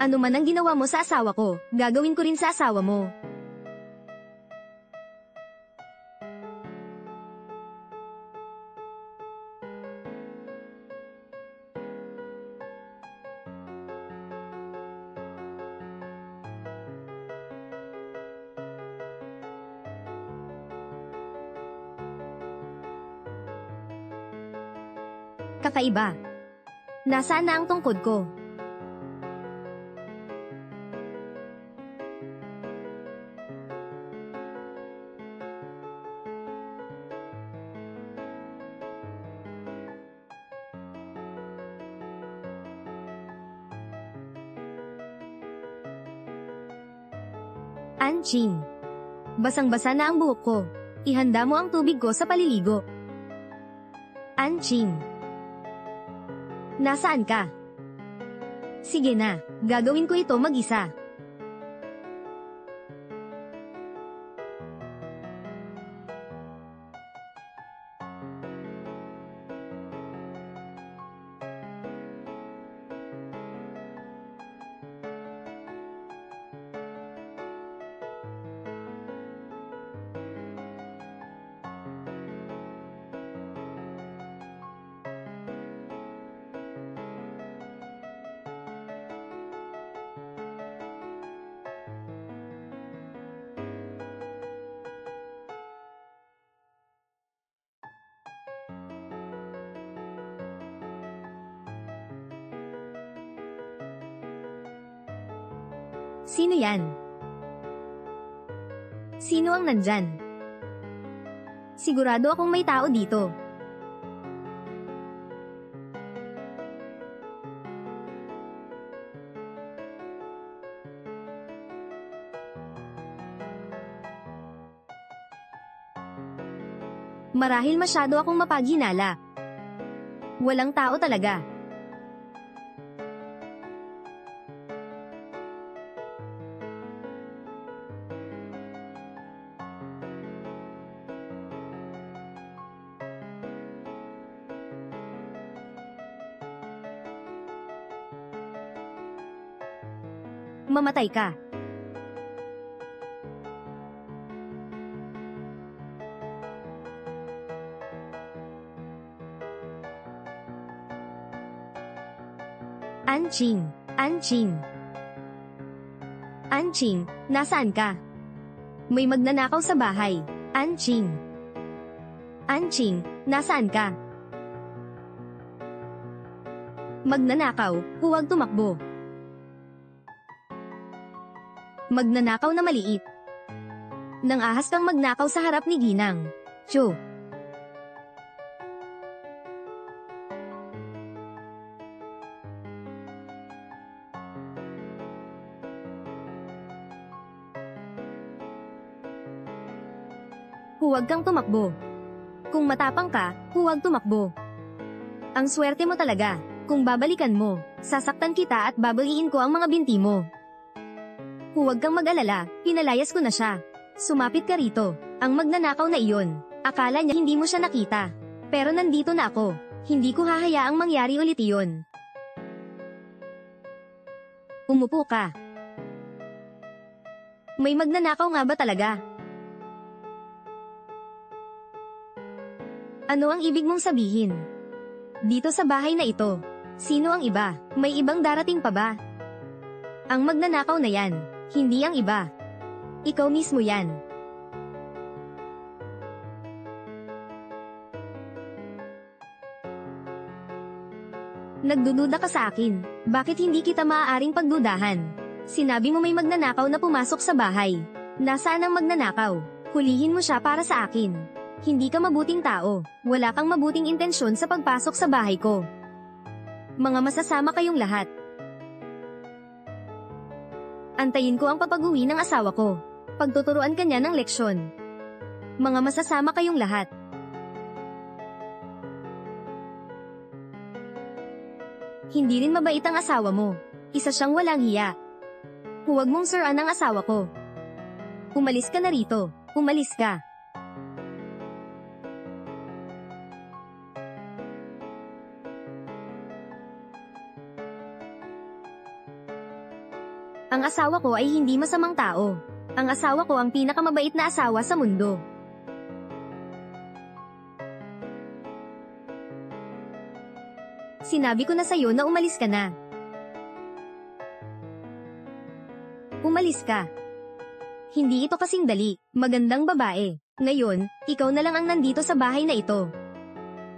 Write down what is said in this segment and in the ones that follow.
Ano man ang ginawa mo sa asawa ko, gagawin ko rin sa asawa mo. Kakaiba. Nasaan na ang tungkod ko? Anjing. Basang-basa na ang buhok ko. Ihanda mo ang tubig ko sa paliligo. Anjing. Nasaan ka? Sige na, gagawin ko ito mag-isa. Sino yan? Sino ang nandyan? Sigurado akong may tao dito. Marahil masyado akong mapaghinala. Walang tao talaga. Mamatay ka. Anjing, Anjing. Anjing, nasaan ka? May magnanakaw sa bahay. Anjing. Anjing, nasaan ka? Magnanakaw, huwag tumakbo. Magnanakaw na maliit. Nang ahas kang magnakaw sa harap ni Ginang. Chu. Huwag kang tumakbo. Kung matapang ka, huwag tumakbo. Ang swerte mo talaga. Kung babalikan mo, sasaktan kita at babaliin ko ang mga binti mo. Huwag kang mag-alala, pinalayas ko na siya. Sumapit ka rito. Ang magnanakaw na iyon. Akala niya hindi mo siya nakita. Pero nandito na ako. Hindi ko hahayaang mangyari ulit iyon. Umupo ka. May magnanakaw nga ba talaga? Ano ang ibig mong sabihin? Dito sa bahay na ito, sino ang iba? May ibang darating pa ba? Ang magnanakaw na yan. Hindi ang iba. Ikaw mismo yan. Nagdududa ka sa akin. Bakit hindi kita maaaring pagdudahan? Sinabi mo may magnanakaw na pumasok sa bahay. Nasaan ang magnanakaw? Hulihin mo siya para sa akin. Hindi ka mabuting tao. Wala kang mabuting intensyon sa pagpasok sa bahay ko. Mga masasama kayong lahat. Antayin ko ang papag-uwi ng asawa ko. Pagtuturuan ka niya ng leksyon. Mga masasama kayong lahat. Hindi rin mabait ang asawa mo. Isa siyang walang hiya. Huwag mong siraan ang asawa ko. Umalis ka na rito. Umalis ka. Ang asawa ko ay hindi masamang tao. Ang asawa ko ang pinakamabait na asawa sa mundo. Sinabi ko na sa'yo na umalis ka na. Umalis ka. Hindi ito kasing dali, magandang babae. Ngayon, ikaw na lang ang nandito sa bahay na ito.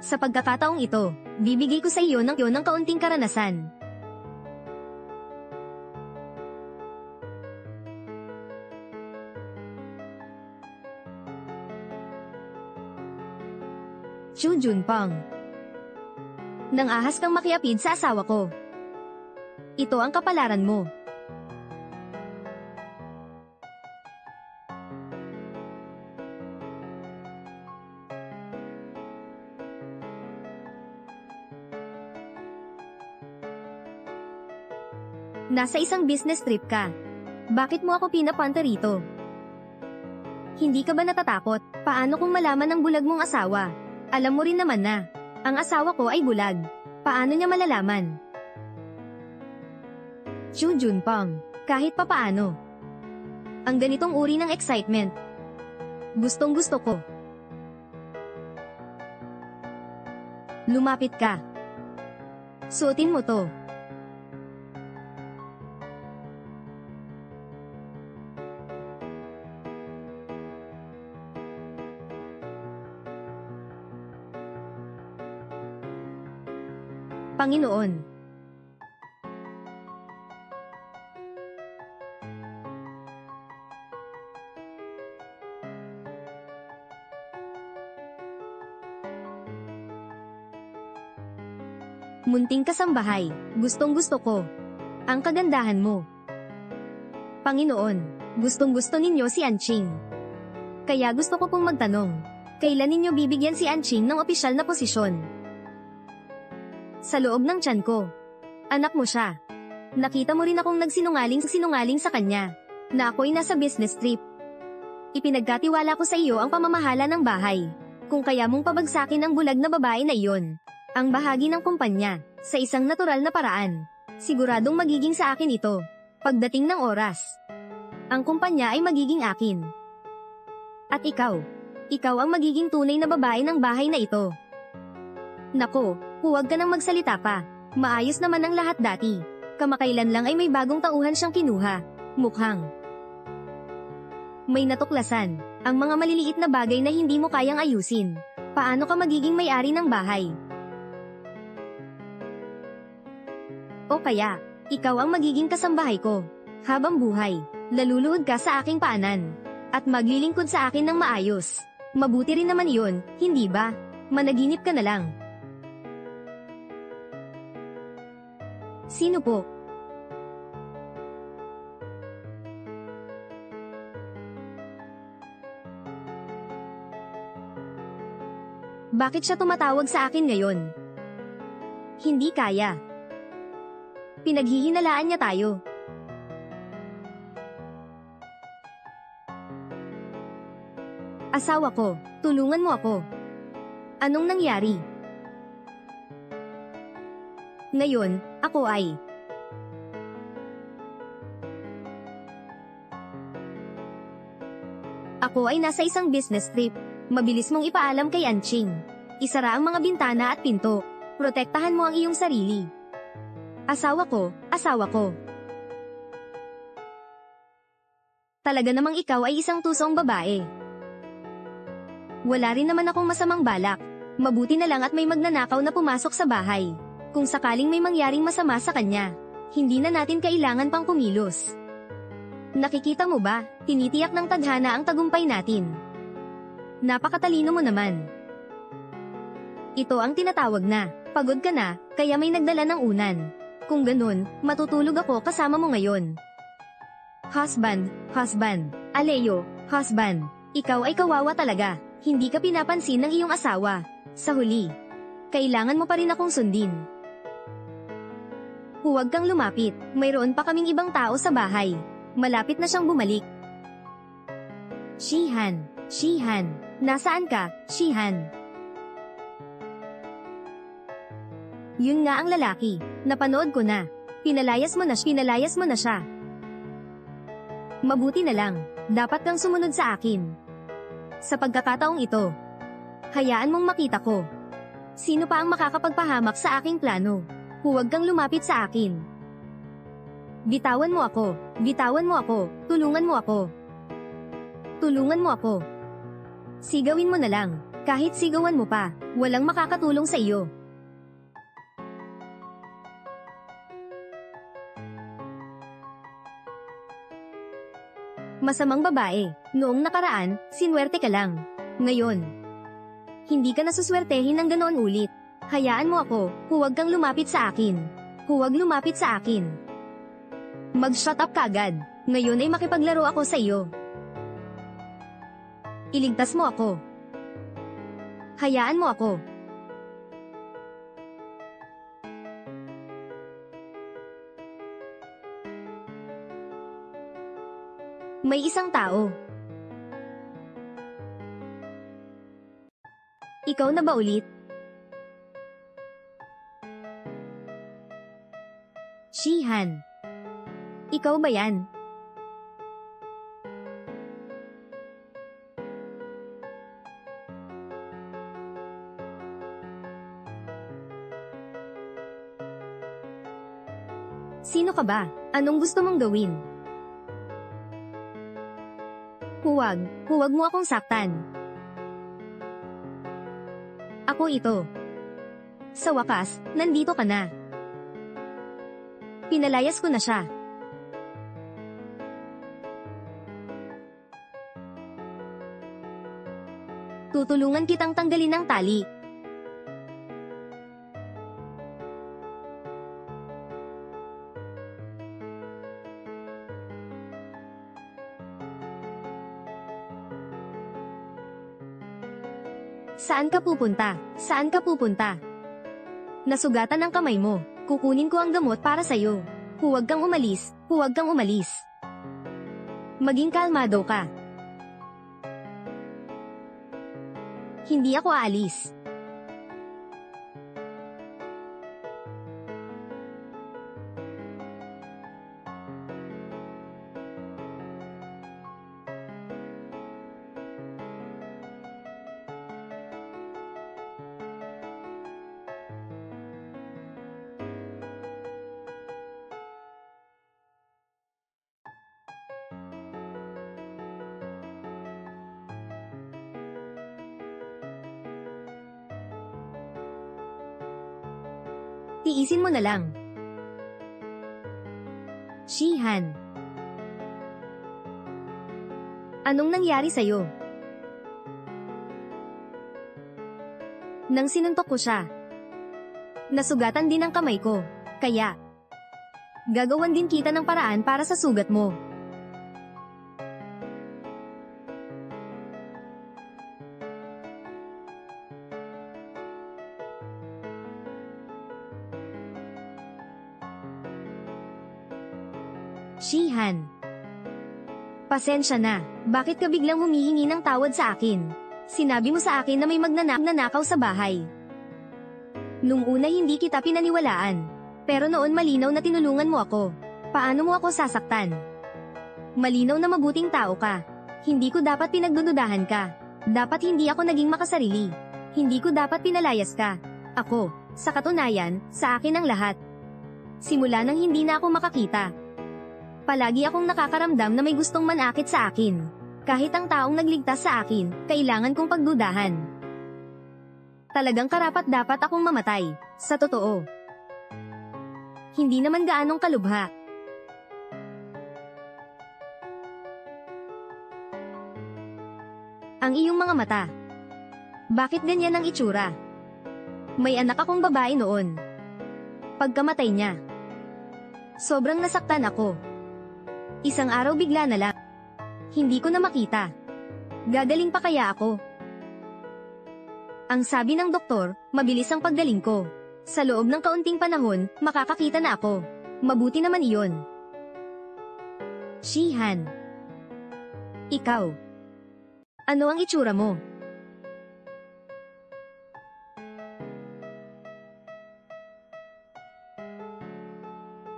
Sa pagkakataong ito, bibigay ko sa iyo ng kaunting karanasan. Chu Junpeng. Nang ahas kang makiapid sa asawa ko. Ito ang kapalaran mo. Nasa isang business trip ka. Bakit mo ako pinapunta rito? Hindi ka ba natatakot? Paano kung malaman ng bulag mong asawa? Alam mo rin naman na, ang asawa ko ay bulag. Paano niya malalaman? Chu Junpeng, kahit papaano. Ang ganitong uri ng excitement. Gustong gusto ko. Lumapit ka. Suotin mo to. Panginoon. Munting kasambahay, gustong gusto ko. Ang kagandahan mo. Panginoon, gustong gusto ninyo si Anqing. Kaya gusto ko pong magtanong, kailan ninyo bibigyan si Anqing ng opisyal na posisyon? Sa loob ng tiyan ko. Anak mo siya. Nakita mo rin akong nagsinungaling sa kanya, na ako'y nasa business trip. Ipinagkatiwala ko sa iyo ang pamamahala ng bahay. Kung kaya mong pabagsakin ang bulag na babae na iyon, ang bahagi ng kumpanya, sa isang natural na paraan, siguradong magiging sa akin ito. Pagdating ng oras, ang kumpanya ay magiging akin. At ikaw ang magiging tunay na babae ng bahay na ito. Nako, huwag ka nang magsalita pa. Maayos naman ang lahat dati. Kamakailan lang ay may bagong tauhan siyang kinuha. Mukhang may natuklasan. Ang mga maliliit na bagay na hindi mo kayang ayusin. Paano ka magiging may-ari ng bahay? O kaya, ikaw ang magiging kasambahay ko. Habang buhay, laluluhod ka sa aking paanan. At maglilingkod sa akin ng maayos. Mabuti rin naman iyon, hindi ba? Managinip ka na lang. Sino po? Bakit siya tumatawag sa akin ngayon? Hindi kaya. Pinaghihinalaan niya tayo. Asawa ko, tulungan mo ako. Anong nangyari? Ngayon, ako ay nasa isang business trip. Mabilis mong ipaalam kay Anqing. Isara ang mga bintana at pinto. Protektahan mo ang iyong sarili. Asawa ko. Talaga namang ikaw ay isang tusong babae. Wala rin naman akong masamang balak. Mabuti na lang at may magnanakaw na pumasok sa bahay. Kung sakaling may mangyaring masama sa kanya, hindi na natin kailangan pang kumilos. Nakikita mo ba, tinitiyak ng tadhana ang tagumpay natin. Napakatalino mo naman. Ito ang tinatawag na, pagod ka na, kaya may nagdala ng unan. Kung ganun, matutulog ako kasama mo ngayon. Husband, Aleo, husband, ikaw ay kawawa talaga, hindi ka pinapansin ng iyong asawa. Sa huli, kailangan mo pa rin akong sundin. Huwag kang lumapit, mayroon pa kaming ibang tao sa bahay. Malapit na siyang bumalik. Shihan, nasaan ka, Shihan? Yun nga ang lalaki, napanood ko na. Pinalayas mo na siya. Mabuti na lang, dapat kang sumunod sa akin. Sa pagkakataong ito, hayaan mong makita ko. Sino pa ang makakapagpahamak sa aking plano? Huwag kang lumapit sa akin. Bitawan mo ako, bitawan mo ako, tulungan mo ako. Tulungan mo ako. Sigawin mo na lang, kahit sigawan mo pa, walang makakatulong sa iyo. Masamang babae, noong nakaraan, sinwerte ka lang. Ngayon, hindi ka nasuswertehin ng ganoon ulit. Hayaan mo ako, huwag kang lumapit sa akin. Huwag lumapit sa akin. Mag-shut up kagad. Ngayon ay makipaglaro ako sa iyo. Iligtas mo ako. Hayaan mo ako. May isang tao. Ikaw na ba ulit? Shihan. Ikaw ba yan? Sino ka ba? Anong gusto mong gawin? Huwag mo akong saktan. Ako ito. Sa wakas, nandito ka na. Pinalayas ko na siya. Tutulungan kitang tanggalin ang tali. Saan ka pupunta? Saan ka pupunta? Nasugatan ang kamay mo. Kukunin ko ang gamot para sa'yo. Huwag kang umalis. Huwag kang umalis. Maging kalmado ka. Hindi ako aalis. Tiisin mo na lang. Shihan. Anong nangyari sa'yo? Nang sinuntok ko siya, nasugatan din ang kamay ko, kaya gagawan din kita ng paraan para sa sugat mo. Shihan. Pasensya na, bakit ka biglang humihingi ng tawad sa akin? Sinabi mo sa akin na may magnanakaw sa bahay. Nung una hindi kita pinaniwalaan, pero noon malinaw na tinulungan mo ako. Paano mo ako sasaktan? Malinaw na mabuting tao ka. Hindi ko dapat pinagdududahan ka. Dapat hindi ako naging makasarili. Hindi ko dapat pinalayas ka. Ako, sa katunayan, sa akin ang lahat. Simula nang hindi na ako makakita, palagi akong nakakaramdam na may gustong manakit sa akin. Kahit ang taong nagligtas sa akin, kailangan kong pagdudahan. Talagang karapat-dapat akong mamatay, sa totoo. Hindi naman gaanong kalubha. Ang iyong mga mata. Bakit ganyan ang itsura? May anak akong babae noon. Pagkamatay niya, sobrang nasaktan ako. Isang araw bigla na lang. Hindi ko na makita. Gagaling pa kaya ako? Ang sabi ng doktor, mabilis ang paggaling ko. Sa loob ng kaunting panahon, makakakita na ako. Mabuti naman iyon. Shihan. Ikaw. Ano ang itsura mo?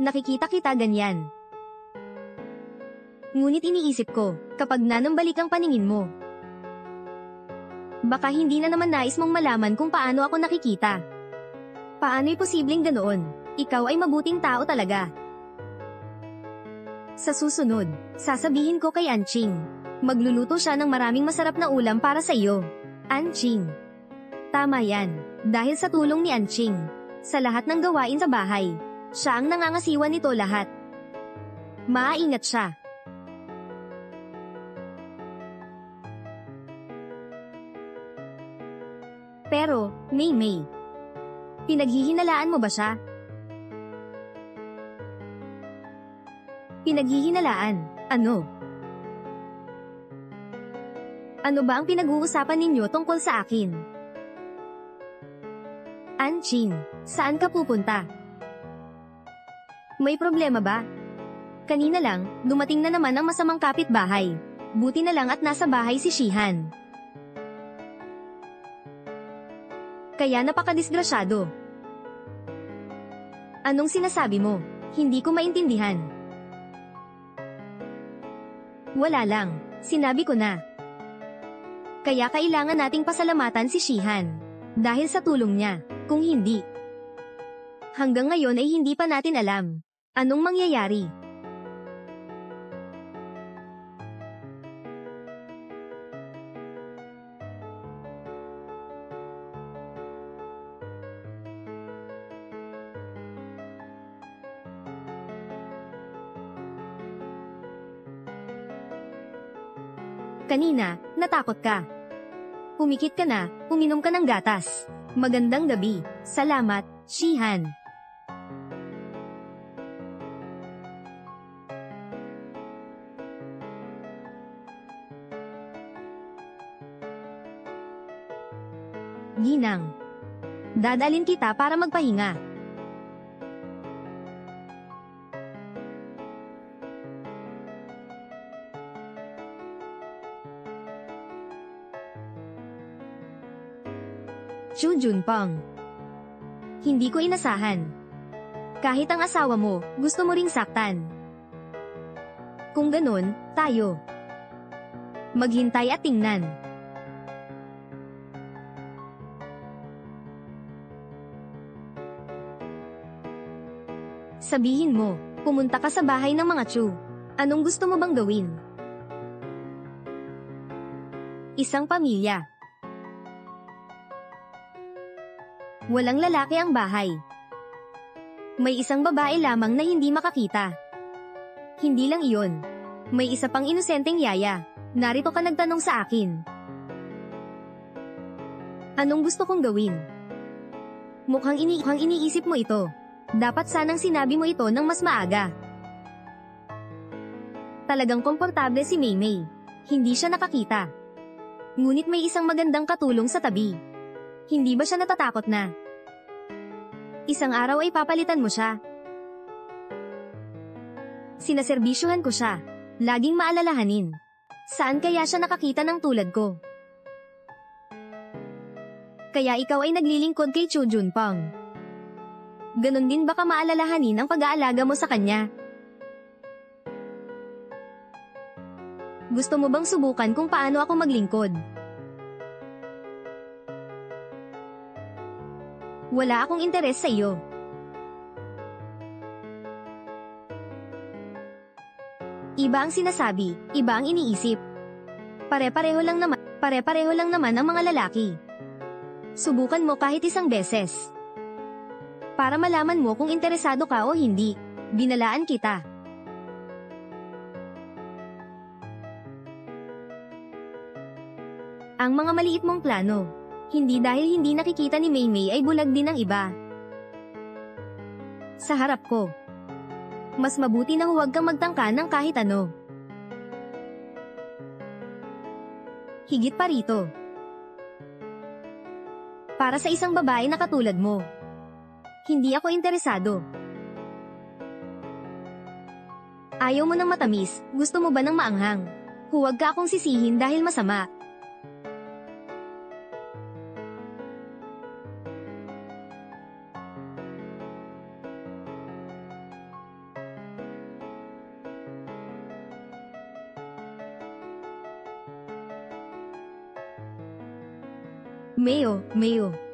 Nakikita kita ganyan. Ngunit iniisip ko, kapag nanambalik ang paningin mo, baka hindi na naman nais mong malaman kung paano ako nakikita. Paano'y posibleng ganoon? Ikaw ay mabuting tao talaga. Sa susunod, sasabihin ko kay Anqing. Magluluto siya ng maraming masarap na ulam para sa iyo. Anqing. Tama yan, dahil sa tulong ni Anqing, sa lahat ng gawain sa bahay, siya ang nangangasiwa nito lahat. Maaingat siya. Pero, Maymay, pinaghihinalaan mo ba siya? Pinaghihinalaan? Ano? Ano ba ang pinag-uusapan ninyo tungkol sa akin? Anqing, saan ka pupunta? May problema ba? Kanina lang, dumating na naman ang masamang kapitbahay. Buti na lang at nasa bahay si Shihan. Kaya napakadisgrasyado. Anong sinasabi mo? Hindi ko maintindihan. Wala lang, sinabi ko na. Kaya kailangan nating pasalamatan si Shihan. Dahil sa tulong niya, kung hindi. Hanggang ngayon ay hindi pa natin alam. Anong mangyayari? Kanina, natakot ka. Pumikit ka na, uminom ka ng gatas. Magandang gabi. Salamat, Shihan. Ginang. Dadalhin kita para magpahinga. Chu Junpeng. Hindi ko inasahan. Kahit ang asawa mo, gusto mo ring saktan. Kung ganun, tayo. Maghintay at tingnan. Sabihin mo, pumunta ka sa bahay ng mga Chu. Anong gusto mo bang gawin? Isang pamilya. Walang lalaki ang bahay. May isang babae lamang na hindi makakita. Hindi lang iyon. May isa pang inosenteng yaya. Narito ka nagtanong sa akin. Anong gusto kong gawin? Mukhang iniisip mo ito. Dapat sanang sinabi mo ito ng mas maaga. Talagang komportable si Maymay. Hindi siya nakakita. Ngunit may isang magandang katulong sa tabi. Hindi ba siya natatakot na? Isang araw ay papalitan mo siya. Sinaserbisyuhan ko siya. Laging maalalahanin. Saan kaya siya nakakita ng tulad ko? Kaya ikaw ay naglilingkod kay Chu Junpeng. Ganon din baka maalalahanin ang pag-aalaga mo sa kanya. Gusto mo bang subukan kung paano ako maglingkod? Wala akong interes sa iyo. Iba ang sinasabi, iba ang iniisip. Pare-pareho lang naman ang mga lalaki. Subukan mo kahit isang beses. Para malaman mo kung interesado ka o hindi. Binalaan kita. Ang mga maliit mong plano. Hindi dahil hindi nakikita ni Maymay ay bulag din ang iba. Sa harap ko. Mas mabuti na huwag kang magtangka ng kahit ano. Higit pa rito. Para sa isang babae na katulad mo. Hindi ako interesado. Ayaw mo ng matamis, gusto mo ba ng maanghang? Huwag ka akong sisihin dahil masama. Mayo, Mayo.